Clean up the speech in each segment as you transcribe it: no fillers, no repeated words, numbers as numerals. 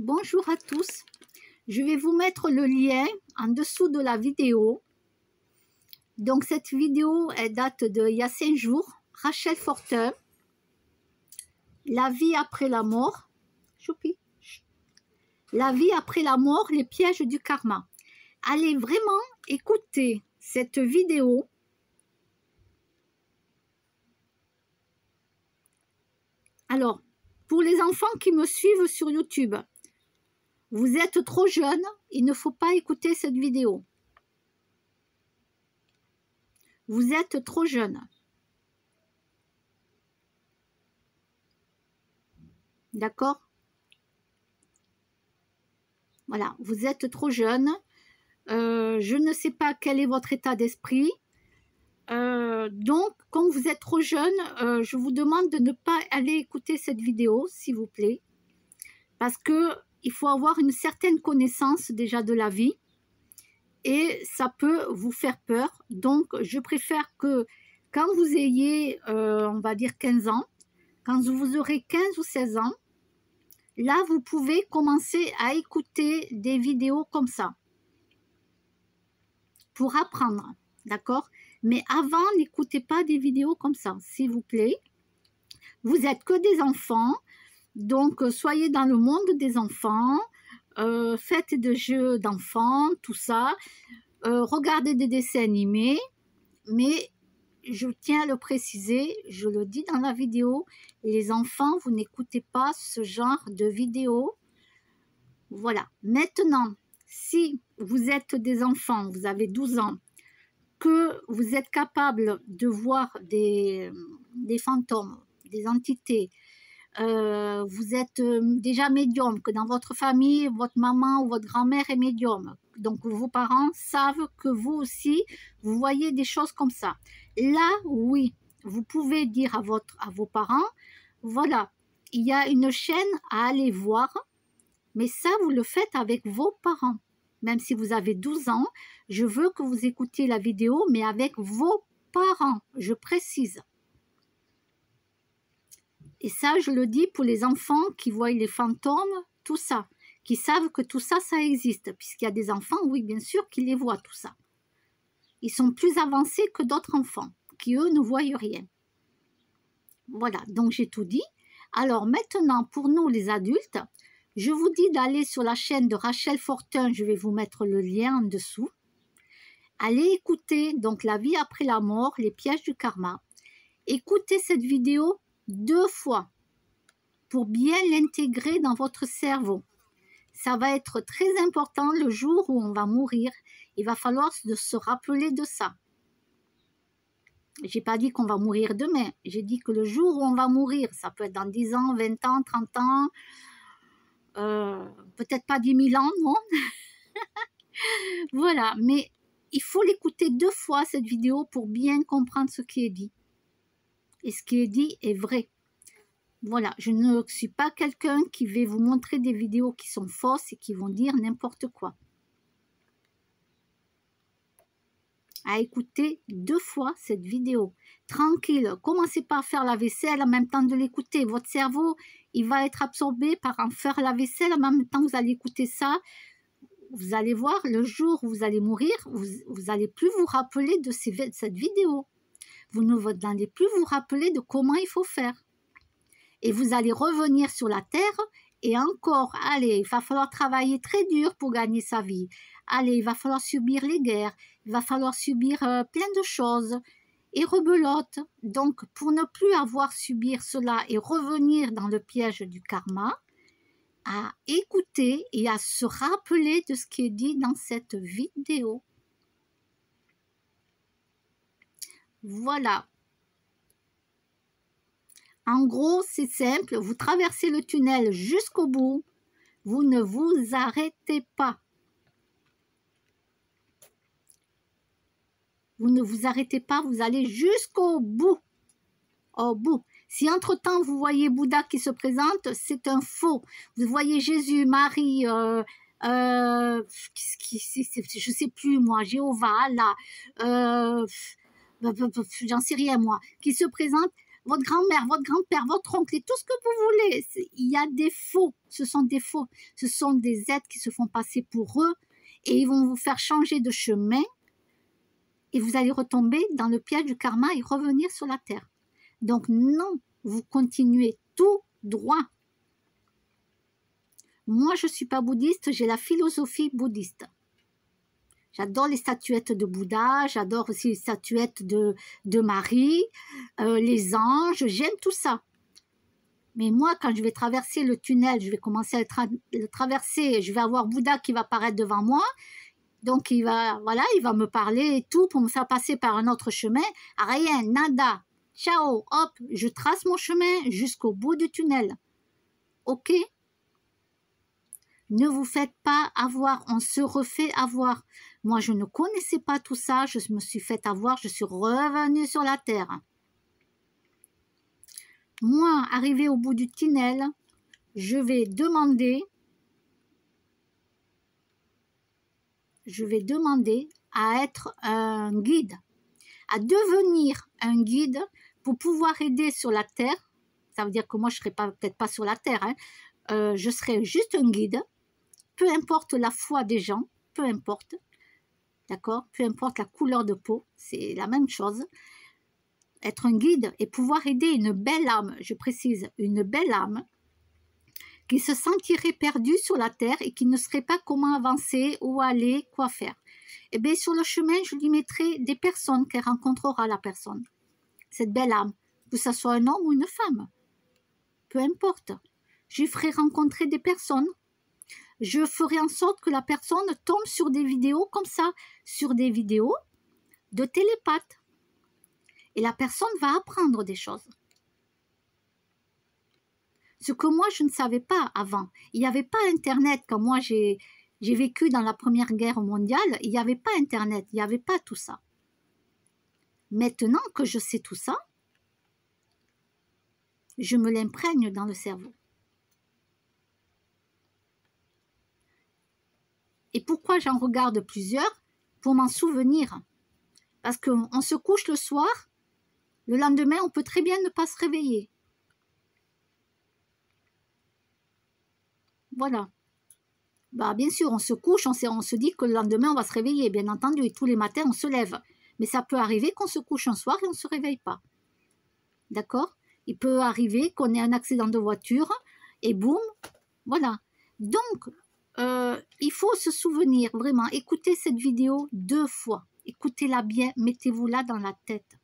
Bonjour à tous, je vais vous mettre le lien en dessous de la vidéo. Donc cette vidéo, elle date d'il y a 5 jours. Rachel Fortin, la vie après la mort. Choupi. La vie après la mort, les pièges du karma. Allez vraiment écouter cette vidéo. Alors, pour les enfants qui me suivent sur YouTube, vous êtes trop jeune, il ne faut pas écouter cette vidéo. Vous êtes trop jeune. D'accord? Voilà, vous êtes trop jeune. Je ne sais pas quel est votre état d'esprit. Donc, quand vous êtes trop jeune, je vous demande de ne pas aller écouter cette vidéo, s'il vous plaît. Parce qu'il faut avoir une certaine connaissance déjà de la vie. Et ça peut vous faire peur. Donc, je préfère que quand vous ayez, on va dire 15 ans, quand vous aurez 15 ou 16 ans, là, vous pouvez commencer à écouter des vidéos comme ça. Pour apprendre, d'accord? Mais avant, n'écoutez pas des vidéos comme ça, s'il vous plaît. Vous n'êtes que des enfants, donc soyez dans le monde des enfants, faites des jeux d'enfants, tout ça. Regardez des dessins animés, mais je tiens à le préciser, je le dis dans la vidéo, les enfants, vous n'écoutez pas ce genre de vidéos. Voilà. Maintenant, si vous êtes des enfants, vous avez 12 ans, que vous êtes capable de voir des fantômes, des entités, vous êtes déjà médium, que dans votre famille, votre maman ou votre grand-mère est médium, donc vos parents savent que vous aussi, vous voyez des choses comme ça. Là, oui, vous pouvez dire à vos parents, voilà, il y a une chaîne à aller voir, mais ça, vous le faites avec vos parents. Même si vous avez 12 ans, je veux que vous écoutiez la vidéo, mais avec vos parents, je précise. Et ça, je le dis pour les enfants qui voient les fantômes, tout ça, qui savent que tout ça, ça existe. Puisqu'il y a des enfants, oui, bien sûr, qui les voient, tout ça. Ils sont plus avancés que d'autres enfants, qui, eux, ne voient rien. Voilà, donc j'ai tout dit. Alors maintenant, pour nous, les adultes, je vous dis d'aller sur la chaîne de Rachel Fortin, je vais vous mettre le lien en dessous. Allez écouter donc la vie après la mort, les pièges du karma. Écoutez cette vidéo 2 fois pour bien l'intégrer dans votre cerveau. Ça va être très important le jour où on va mourir. Il va falloir se rappeler de ça. J'ai pas dit qu'on va mourir demain. J'ai dit que le jour où on va mourir, ça peut être dans 10 ans, 20 ans, 30 ans, peut-être pas 10 000 ans, non. Voilà, mais il faut l'écouter 2 fois cette vidéo pour bien comprendre ce qui est dit. Et ce qui est dit est vrai. Voilà, je ne suis pas quelqu'un qui va vous montrer des vidéos qui sont fausses et qui vont dire n'importe quoi. À écouter 2 fois cette vidéo. Tranquille, commencez pas à faire la vaisselle en même temps de l'écouter. Votre cerveau, il va être absorbé par en faire la vaisselle en même temps que vous allez écouter ça. Vous allez voir, le jour où vous allez mourir, vous n'allez plus vous rappeler de cette vidéo. Vous n'allez plus vous rappeler de comment il faut faire. Et vous allez revenir sur la terre et encore, allez, il va falloir travailler très dur pour gagner sa vie. Allez, il va falloir subir les guerres, il va falloir subir plein de choses et rebelote. Donc, pour ne plus avoir subir cela et revenir dans le piège du karma, à écouter et à se rappeler de ce qui est dit dans cette vidéo. Voilà. En gros, c'est simple, vous traversez le tunnel jusqu'au bout, vous ne vous arrêtez pas. Vous ne vous arrêtez pas, vous allez jusqu'au bout. Au bout. Si entre-temps vous voyez Bouddha qui se présente, c'est un faux. Vous voyez Jésus, Marie, je sais plus moi, Jéhovah, Allah, j'en sais rien moi, qui se présente, votre grand-mère, votre grand-père, votre oncle et tout ce que vous voulez. Il y a des faux, ce sont des faux. Ce sont des êtres qui se font passer pour eux et ils vont vous faire changer de chemin et vous allez retomber dans le piège du karma et revenir sur la terre. Donc non, vous continuez tout droit. Moi, je ne suis pas bouddhiste, j'ai la philosophie bouddhiste. J'adore les statuettes de Bouddha, j'adore aussi les statuettes de Marie, les anges, j'aime tout ça. Mais moi, quand je vais traverser le tunnel, je vais commencer à le traverser, je vais avoir Bouddha qui va apparaître devant moi, donc il va me parler et tout pour me faire passer par un autre chemin. Rien, nada, ciao, hop, je trace mon chemin jusqu'au bout du tunnel. Ok ? Ne vous faites pas avoir, on se refait avoir. Moi, je ne connaissais pas tout ça, je me suis fait avoir, je suis revenue sur la terre. Moi, arrivé au bout du tunnel, je vais demander à être un guide, à devenir un guide pour pouvoir aider sur la terre. Ça veut dire que moi, je ne serai peut-être pas sur la terre, hein. Je serai juste un guide. Peu importe la foi des gens, peu importe, d'accord, peu importe la couleur de peau, c'est la même chose. Être un guide et pouvoir aider une belle âme, je précise, une belle âme, qui se sentirait perdue sur la terre et qui ne saurait pas comment avancer, où aller, quoi faire. Et bien sur le chemin, je lui mettrai des personnes qu'elle rencontrera, la personne, cette belle âme, que ce soit un homme ou une femme, peu importe. Je lui ferai rencontrer des personnes. Je ferai en sorte que la personne tombe sur des vidéos comme ça, sur des vidéos de télépathes. Et la personne va apprendre des choses. Ce que moi, je ne savais pas avant. Il n'y avait pas Internet. Quand moi, j'ai vécu dans la Première Guerre mondiale, il n'y avait pas Internet, il n'y avait pas tout ça. Maintenant que je sais tout ça, je me l'imprègne dans le cerveau. Et pourquoi j'en regarde plusieurs? Pour m'en souvenir. Parce qu'on se couche le soir, le lendemain, on peut très bien ne pas se réveiller. Voilà. Bah, bien sûr, on se couche, on se dit que le lendemain, on va se réveiller, bien entendu. Et tous les matins, on se lève. Mais ça peut arriver qu'on se couche un soir et on ne se réveille pas. D'accord? Il peut arriver qu'on ait un accident de voiture et boum, voilà. Donc, il faut se souvenir, vraiment, écoutez cette vidéo 2 fois. Écoutez-la bien, mettez-vous-la dans la tête.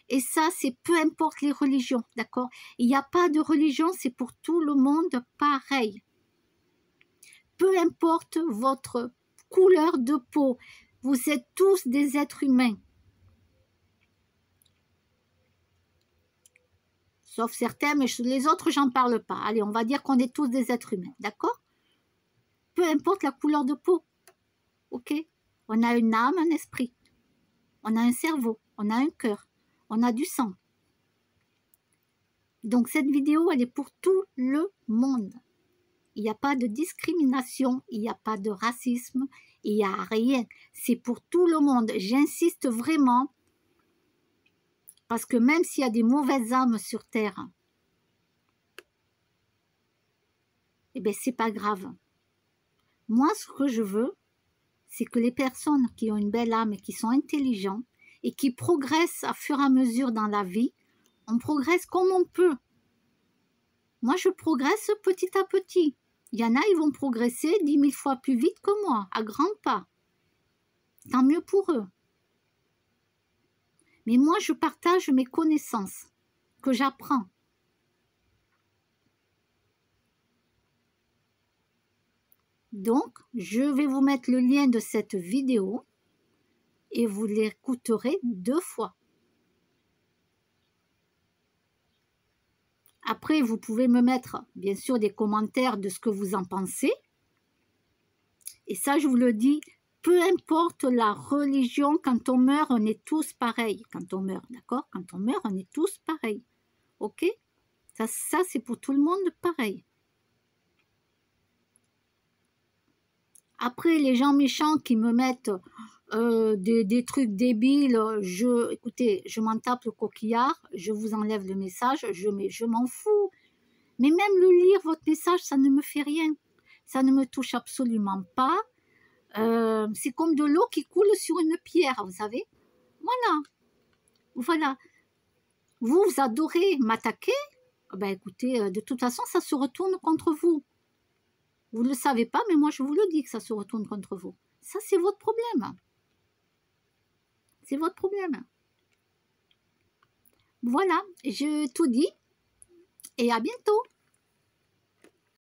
Et ça, c'est peu importe les religions, d'accord? Il n'y a pas de religion, c'est pour tout le monde pareil. Peu importe votre couleur de peau, vous êtes tous des êtres humains. Sauf certains, mais les autres, j'en parle pas. Allez, on va dire qu'on est tous des êtres humains, d'accord? Peu importe la couleur de peau, ok? On a une âme, un esprit. On a un cerveau, on a un cœur, on a du sang. Donc cette vidéo, elle est pour tout le monde. Il n'y a pas de discrimination, il n'y a pas de racisme, il n'y a rien. C'est pour tout le monde. J'insiste vraiment, parce que même s'il y a des mauvaises âmes sur Terre, eh bien, c'est pas grave. Moi, ce que je veux, c'est que les personnes qui ont une belle âme et qui sont intelligentes et qui progressent à fur et à mesure dans la vie, on progresse comme on peut. Moi, je progresse petit à petit. Il y en a, ils vont progresser 10 000 fois plus vite que moi, à grands pas. Tant mieux pour eux. Mais moi, je partage mes connaissances que j'apprends. Donc, je vais vous mettre le lien de cette vidéo et vous l'écouterez 2 fois. Après, vous pouvez me mettre, bien sûr, des commentaires de ce que vous en pensez. Et ça, je vous le dis, peu importe la religion, quand on meurt, on est tous pareils. Quand on meurt, d'accord? Quand on meurt, on est tous pareils. Ok? Ça c'est pour tout le monde pareil. Après, les gens méchants qui me mettent des trucs débiles, écoutez, je m'en tape le coquillard, je vous enlève le message, je m'en fous. Mais même le lire, votre message, ça ne me fait rien. Ça ne me touche absolument pas. C'est comme de l'eau qui coule sur une pierre, vous savez. Voilà. Voilà. Vous adorez m'attaquer. Ben écoutez, de toute façon, ça se retourne contre vous. Vous ne le savez pas, mais moi, je vous le dis que ça se retourne contre vous. Ça, c'est votre problème. C'est votre problème. Voilà, je tout dis et à bientôt.